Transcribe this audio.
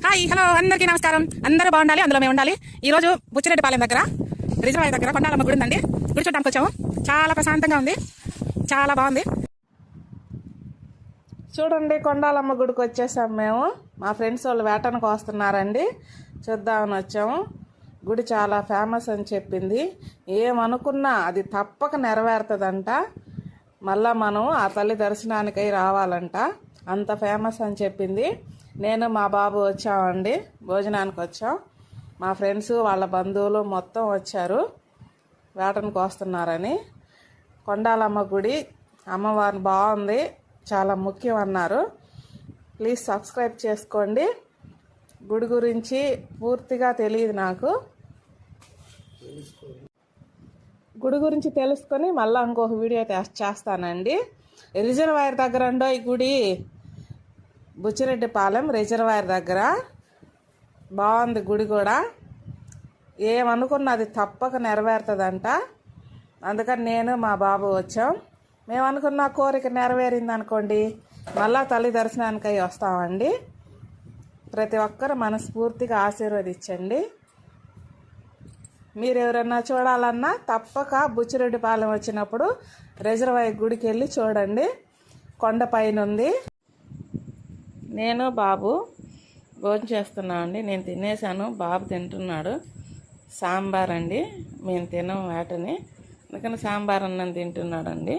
Hi hello అందరికీ నమస్కారం. అందరూ బాగుండాలి, అందులో మేము ఉండాలి. ఈరోజు బుచ్చిరెడ్డిపాలెం దగ్గర రిజర్వాయర్ దగ్గర కొండాలమ్మ గుడి ఉందండి. గుడి చూడడానికి వచ్చాము. చాలా ప్రశాంతంగా ఉంది, చాలా బాగుంది. చూడండి, కొండాలమ్మ గుడికి వచ్చేసాం మేము. మా ఫ్రెండ్స్ వాళ్ళు వేటనకు వస్తున్నారండి, చూద్దామని వచ్చాము. గుడి చాలా ఫేమస్ అని చెప్పింది. ఏమనుకున్నా అది తప్పక నెరవేరుతుందంట. మళ్ళా మనం ఆ తల్లి దర్శనానికై రావాలంట, అంత ఫేమస్ అని చెప్పింది. నేను మా బాబు వచ్చామండి, భోజనానికి వచ్చాం. మా ఫ్రెండ్స్ వాళ్ళ బంధువులు మొత్తం వచ్చారు, వేటనకు వస్తున్నారని. కొండాలమ్మ గుడి అమ్మవారిని బాగుంది, చాలా ముఖ్యం అన్నారు. ప్లీజ్ సబ్స్క్రైబ్ చేసుకోండి. గుడి గురించి పూర్తిగా తెలియదు నాకు. గుడి గురించి తెలుసుకొని మళ్ళీ ఇంకొక వీడియో చేస్తానండి. రిజర్వాయర్ దగ్గర ఉండో ఈ గుడి, బుచ్చిరెడ్డిపాలెం రిజర్వాయర్ దగ్గర బాగుంది గుడి కూడా. ఏమనుకున్నది తప్పక నెరవేరుతుందంట. అందుకని నేను మా బాబు వచ్చాం. మేము అనుకున్న కోరిక నెరవేరింది అనుకోండి, మళ్ళా తల్లి దర్శనానికై వస్తామండి. ప్రతి ఒక్కరు మనస్ఫూర్తిగా ఆశీర్వదించండి. మీరు ఎవరన్నా చూడాలన్నా తప్పక బుచ్చిరెడ్డిపాలెం వచ్చినప్పుడు రిజర్వాయర్ గుడికి వెళ్ళి చూడండి, కొండపైన ఉంది. నేను బాబు భోజనం చేస్తున్నామండి. నేను తినేసాను, బాబు తింటున్నాడు. సాంబార్ అండి, మేము తినం వేటని, అందుకని సాంబార్ అన్నం తింటున్నాడండి.